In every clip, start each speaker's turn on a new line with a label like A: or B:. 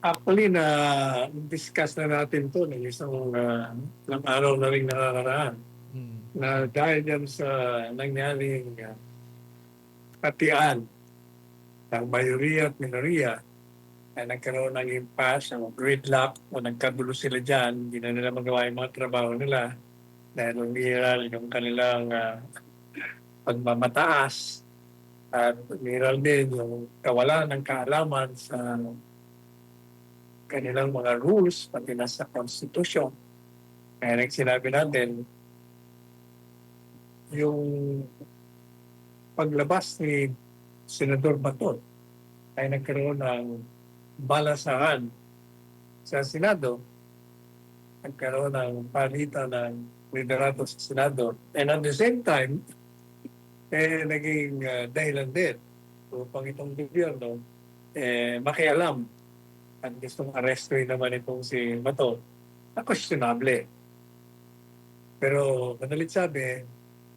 A: Actually, na-discuss na natin 'to ng isang, ilang araw na ring nakakaraan
B: Mm.
A: na dahil diyan sa nangyaring, hatian ng mayoriya at minoriya ay nagkaroon ng impasse o gridlock o nagkagulo sila diyan. Hindi na nila magawa yung mga trabaho nila dahil umiiral yung kanilang, pagmamataas at umiiral din yung kawalan ng kaalaman sa kanilang mga rules pati na sa constitution. Kaya sinabi natin, yung paglabas ni Senador Bato ay nagkaroon ng balasahan sa Senado, nagkaroon ng palitan ng liderato sa Senado, and at the same time, naging dahilan din upang itong gobyerno makialam at gustong arrestuin naman itong si Bato na questionable. Pero madalit sabi,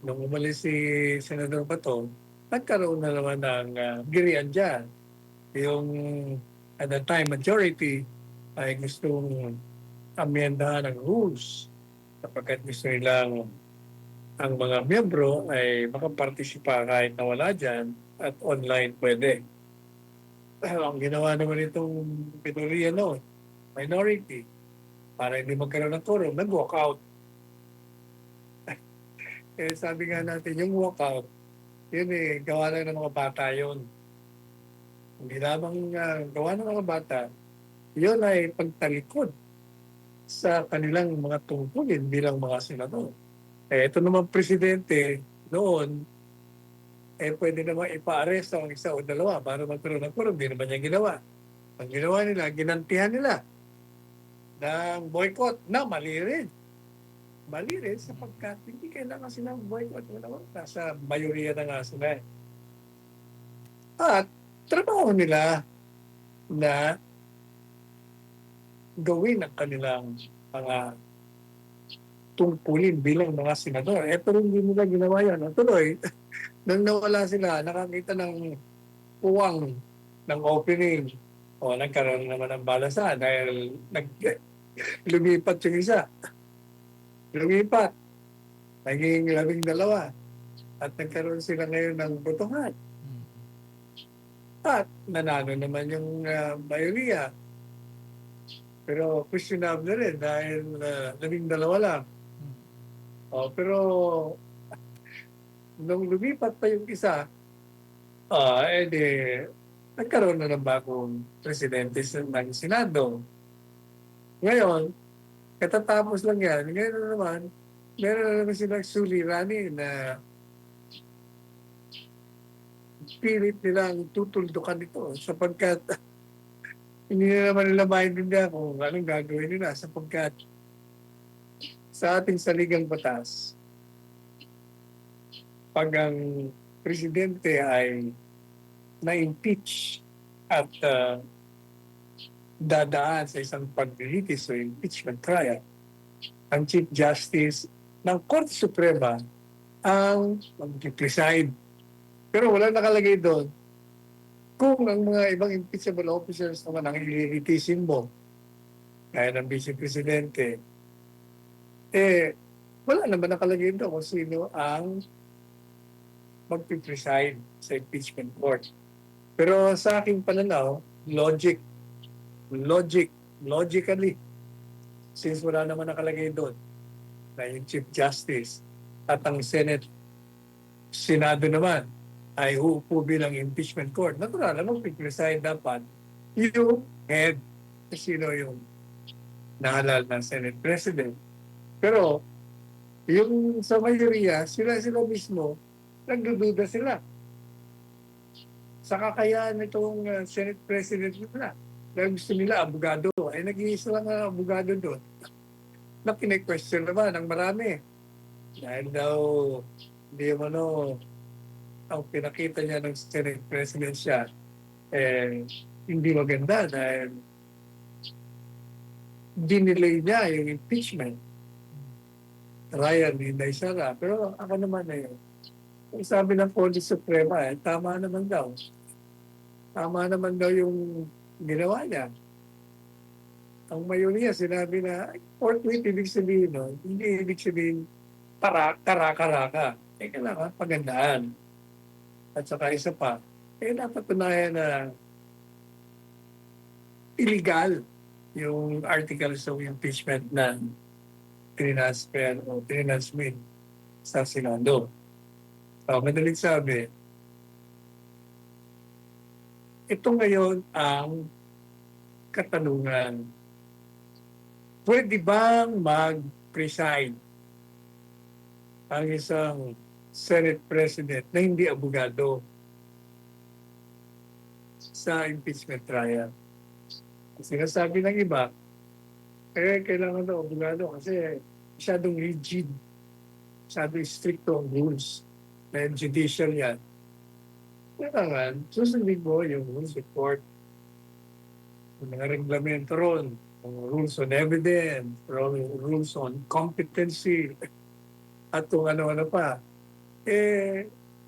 A: nung umalis si Senador Bato, nagkaroon na naman ng girian dyan. Yung at the time majority ay gustong amyendahan ng rules sapagkat gusto nilang ang mga miyembro ay makapartisipa kahit na wala dyan at online pwede. Ang ginawa naman itong minoria noon, minority, para hindi magkaroon ng quorum, nag-walk out. Sabi nga natin, yung walkout, yun gawa lang ng mga bata yun. Hindi lamang gawa ng mga bata, yun ay pagtalikod sa kanilang mga tungkulin bilang mga senador. Ito naman presidente noon, pwede naman ipa-arresto ang isa o dalawa para magkaroon ng quorum. Hindi naman niya ginawa. Ang ginawa nila, ginantihan nila ng boycott na mali rin. Mali rin sapagkat hindi kailangan silang boycott. Nasa mayoriya na nga sila. At trabaho nila na gawin ang kanilang mga tungkulin bilang mga senador. Pero hindi nila ginawa yan. Tuloy, nang nawala sila, nakakita ng puwang ng opening o nagkaroon naman ng balasan dahil lumipat yung isa. Lumipat. Naging 12. At nagkaroon sila ngayon ng botohan. At nanalo naman yung mayoriya. Pero questionable na rin dahil 12 lang. Pero nung lumipat pa yung isa, nagkaroon na ng bagong presidente ng Senado. Ngayon, katatapos lang yan, ngayon na naman, meron na naman silang suliranin na pilit nilang tutuldukan ito sapagkat hindi na naman nila maintindihan kung anong gagawin nila sapagkat sa ating saligang batas, pag ang presidente ay na-impeach at dadaan sa isang paglilitis o impeachment trial, ang Chief Justice ng Korte Suprema ang mag-preside. Pero wala nakalagay doon kung ang mga ibang impeachable officers naman ang ililitisin mo, kaya ng Vice Presidente, wala naman nakalagay doon kung sino ang mag-preside sa impeachment court. Pero sa aking pananaw, logically, since wala naman nakalagay doon na yung Chief Justice at ang Senado naman ay uupo bilang impeachment court, natural na mag-preside dapat yung head, sino yung nahalal ng Senate President. Pero yung sa mayoriya, sila mismo, nagdududa sila sa kakayaan nitong Senate President nila. Dahil gusto nila abogado. Nag-iisa lang ang abogado doon na kine-question naman ng marami. Dahil daw, hindi ang pinakita niya ng Senate President siya, hindi maganda dahil dinelay niya yung impeachment. Ryan, hindi Sara. Pero ako naman kung sabi ng Korte Suprema, tama naman daw. Tama naman daw yung ginawa niya. ang mayoriya sinabi na forthwith, ibig sabihin nun, hindi ibig sabihin kara-kara. Kailangan pagandaan. At saka isa pa, napatunayan na illegal yung articles of impeachment na trinasfer o trinasmit sa Senado. So, madaling sabi, ito ngayon ang katanungan. Pwede bang mag-preside ang isang Senate President na hindi abogado sa impeachment trial? Sinasabi ng iba, kailangan daw abogado kasi masyadong rigid, masyadong stricto ang rules na judicial yan. Kailangan, susundin mo yung rules of court, yung mga reglamento ron, yung rules on evidence, rules on competency, at kung ano-ano pa.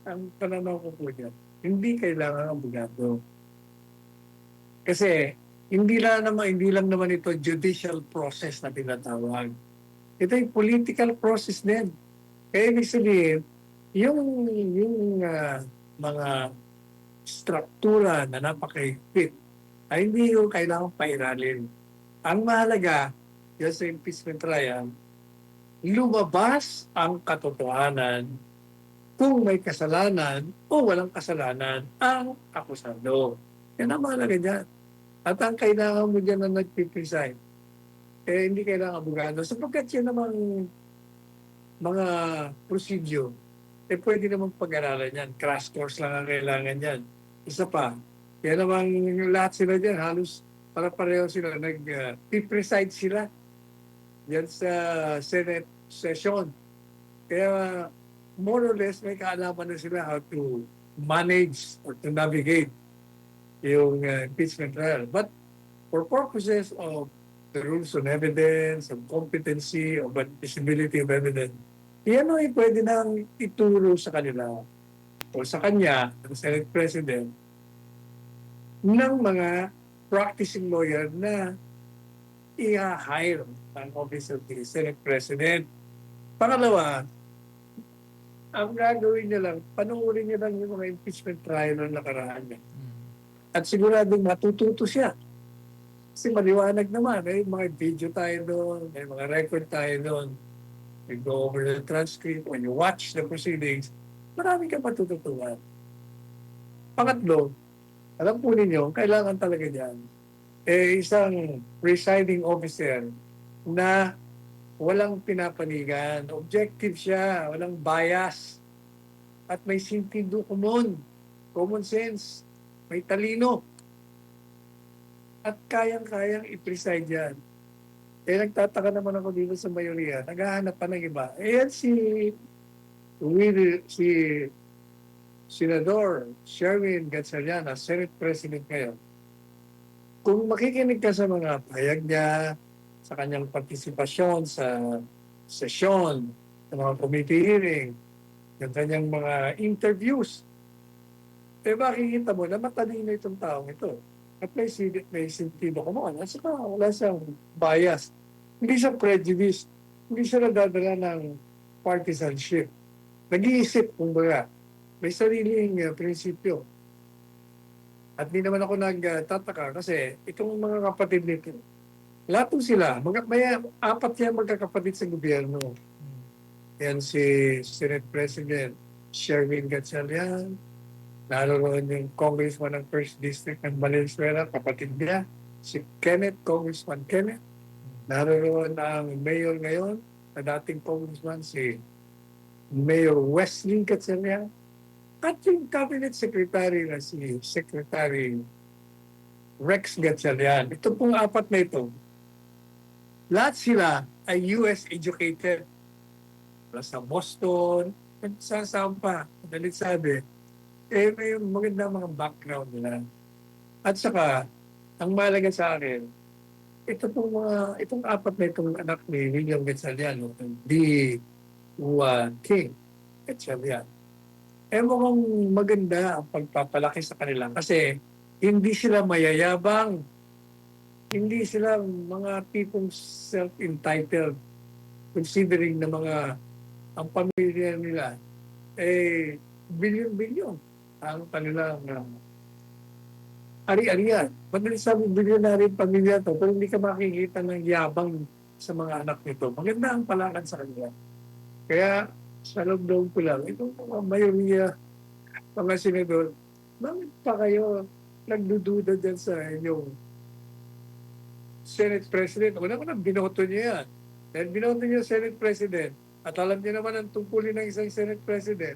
A: Ang pananaw ko po dyan, hindi kailangan abogado. Kasi hindi lang naman ito judicial process na tinatawag. Ito yung political process din. Kaya ibig sabihin, yung mga struktura na napaka-higpit ay hindi yung kailangan pairalin. Ang mahalaga, yung sa impeachment trial, lumabas ang katotohanan kung may kasalanan o walang kasalanan ang akusado. Yan ang mahalaga dyan. At ang kailangan mo dyan na nagpipreside, hindi kailangan abogado. Sapagkat yan namang mga procedure, pwede namang pag-aralan yan. Crash course lang ang kailangan yan. Isa pa, yan namang lahat sila dyan, halos para pareho sila, nag-preside sila yan sa Senate session. Kaya more or less may kaalaman na sila how to manage or to navigate yung impeachment trial. But for purposes of the rules on evidence, of competency, of admissibility of evidence, yan ay pwede nang ituro sa kanila o sa kanya, ang Senate President, ng mga practicing lawyer na i-hire ang office of the Senate President. Pangalawa, ang gagawin niya lang, panuorin niya lang yung mga impeachment trial na nakaraan niya. At siguradong matututo siya. Kasi maliwanag naman, may mga video tayo doon, may mga record tayo doon. You go over the transcript, when you watch the proceedings, marami ka matututunan. Pangatlo, alam po ninyo, kailangan talaga dyan, isang presiding officer na walang pinapanigan, objective siya, walang bias, at may sentido common sense, may talino, at kayang-kayang i-preside yan. Nagtataka naman ako dito sa mayoriya, naghahanap pa ng iba. Yan si Senador Sherwin Gatchalian, Senate President ngayon. Kung makikinig ka sa mga pahayag niya, sa kanyang partisipasyon sa sesyon, sa mga committee hearing, yung kanyang mga interviews, makikita mo na matalino itong taong ito. At may sentido kumuha. At saka wala siyang bias. Hindi siya prejudice. Hindi siya nadadala ng partisanship. Nag-iisip, kumbaga. May sariling prinsipyo. At di naman ako nagtataka kasi itong mga kapatid nito, lahat sila, may apat yan magkakapatid sa gobyerno. Yan si Senate President Sherwin Gatchalian, naroon yung Congressman ng 1st District ng Valenzuela, kapatid niya, si Congressman Kenneth. Naroon ang mayor ngayon, na dating congressman, si Mayor Wesley Gatchalian. At yung cabinet secretary na si Secretary Rex Gatchalian. Ito pong apat na ito, lahat sila ay US educated. Sa Boston, sa Sampa, dalit sabi, may maganda mga background nila. At saka, ang mahalaga sa akin, itong apat na itong anak ni William Gatchalian, D. King Gatchalian. Mukhang maganda ang pagpapalaki sa kanila kasi hindi sila mayayabang Hindi sila mga tipong self-entitled considering na mga ang pamilya nila eh bilyon-bilyon ang kanilang ari-arian. Madalas sabi bilyonaryo yung pamilya to, pero hindi ka makikita ng yabang sa mga anak nito. Maganda ang palakad sa kanila. Kaya sa loob ko lang, itong mga mayoriya, mga senador, bakit pa kayo nagdududa dyan sa inyong Senate President? Una-una, binoto niya yan. Dahil binoto niya Senate President, at alam niya naman ang tungkulin ng isang Senate President,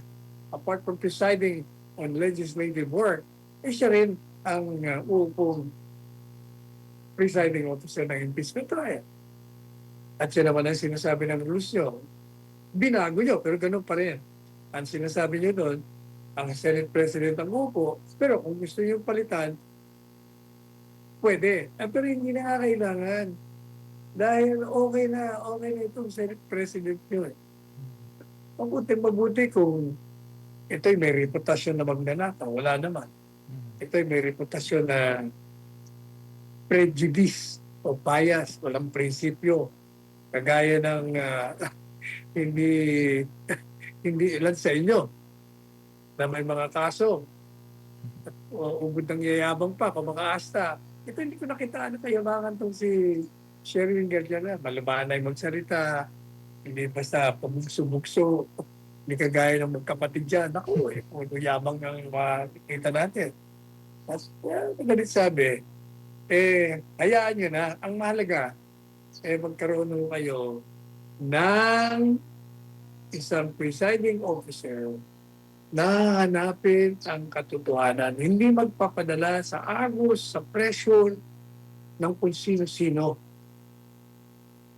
A: apart from presiding on legislative work, eh siya rin ang uupong presiding officer ng impeachment trial. At siya naman ang sinasabi ng rules nyo. Binago nyo, pero ganun pa rin. Ang sinasabi nyo doon, ang Senate President ang uupo, pero kung gusto nyo palitan, pwede. Pero hindi na kailangan. Dahil okay na itong Senate President nyo. Mabuti kung ito'y may reputasyon na magnanakaw. Wala naman. Ito'y may reputasyon na prejudice o bias, walang prinsipyo. Kagaya ng hindi ilan sa inyo na may mga kaso at ubod ng yayabang pa, kumakaasta. Ito hindi ko nakita kayabangan tong si Sherilyn Gardiana. Malumanay magsalita, hindi basta pabugso-bugso, hindi kagaya ng magkapatid dyan. Naku, kung yabang ng makikita natin. Mas, ganit sabi, hayaan nyo na. Ang mahalaga, magkaroon kayo ng isang presiding officer na hanapin ang katotohanan. Hindi magpapadala sa agos, sa pressure ng kung sino-sino.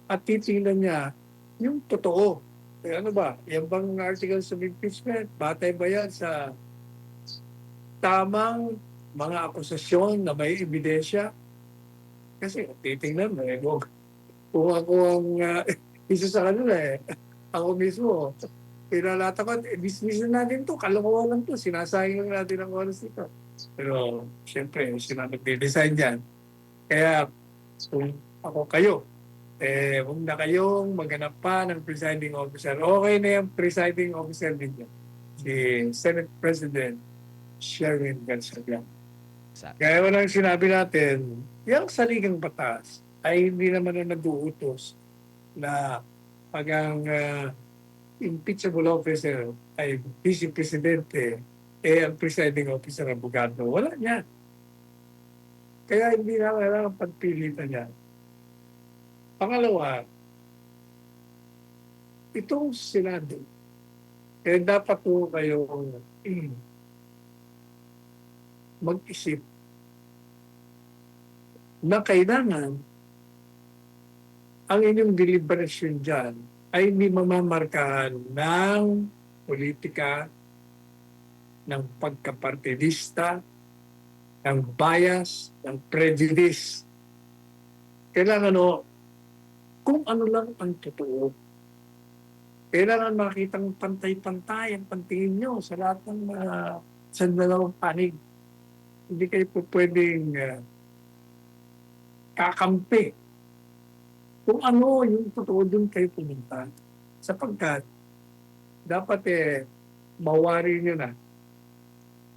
A: At titingnan niya yung totoo. Ano ba? Yan bang articles of impeachment? Batay ba yan sa tamang mga akusasyon na may ebidensya? Kasi titingnan mo kung ako ang isa sa kanila ako mismo, pinalata ko, dismiss na natin to, kalokohan lang to, sinasayang lang natin ang oras nito. Pero, siyempre, sila nagde-design dyan. Kaya, kung ako kayo, huwag na kayong maghanap pa ng presiding officer. Okay na yung presiding officer ninyo. Si Senate President Sherilyn Garcia. Kaya walang sinabi natin, yung saligang batas ay hindi naman na nag-uutos na pag ang impeachable officer ay vice presidente, ang presiding officer abogado. Wala niya. Kaya hindi na kailangan pagpilitan niya. Pangalawa, itong Senado, dapat po kayong mag-isip na kailangan ang inyong deliberation dyan ay hindi mamamarkahan ng politika, ng pagkapartidista, ng bias, ng prejudice. Kailangan kung ano lang ang totoo. Kailangan makitang pantay-pantay ang pantingin nyo sa lahat ng mga sandalawang panig. Hindi kayo po pwedeng kakampi. Kung ano yung totoo, doon kayo pumunta. Sapagkat dapat mawari nyo na,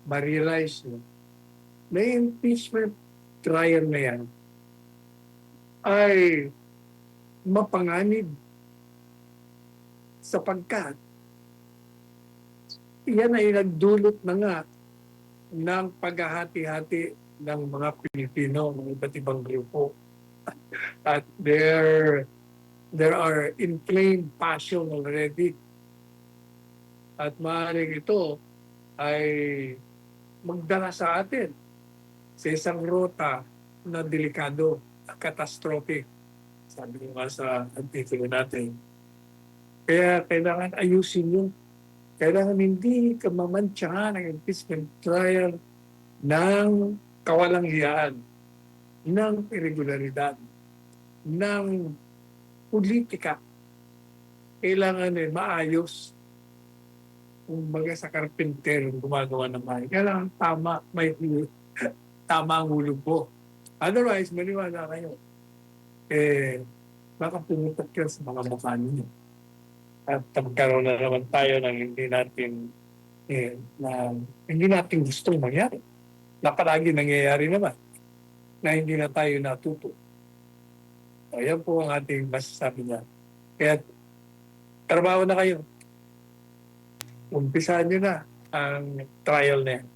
A: ma-realize nyo, na impeachment trial na yan ay mapanganib sapagkat yan ay nagdulot na nga ng paghahati-hati ng mga Pilipino, ng iba't ibang grupo. At there are inflamed passion already. At maaaring ito ay magdala sa atin sa isang rota na delikado, catastrophic. Sabi ko nga sa artikulo natin. Kaya kailangan ayusin yun. Kailangan hindi ka mamantsahan ng impeachment trial ng kawalang-hiyaan, ng irregularidad, ng politika. Kailangan maayos. Kung baga sa carpenter gumagawa ng bahay. Kailangan tama ang hulog po. Otherwise, maniwala kayo. Eh, baka pumutok yun sa mga mukha ninyo. At magkaroon na naman tayo ng hindi natin gustong mangyari. Na palagi nangyayari naman na hindi na tayo natuto. Ayan po ang ating masasabi niya. Kaya trabaho na kayo. Umpisahan nyo na ang trial na yan.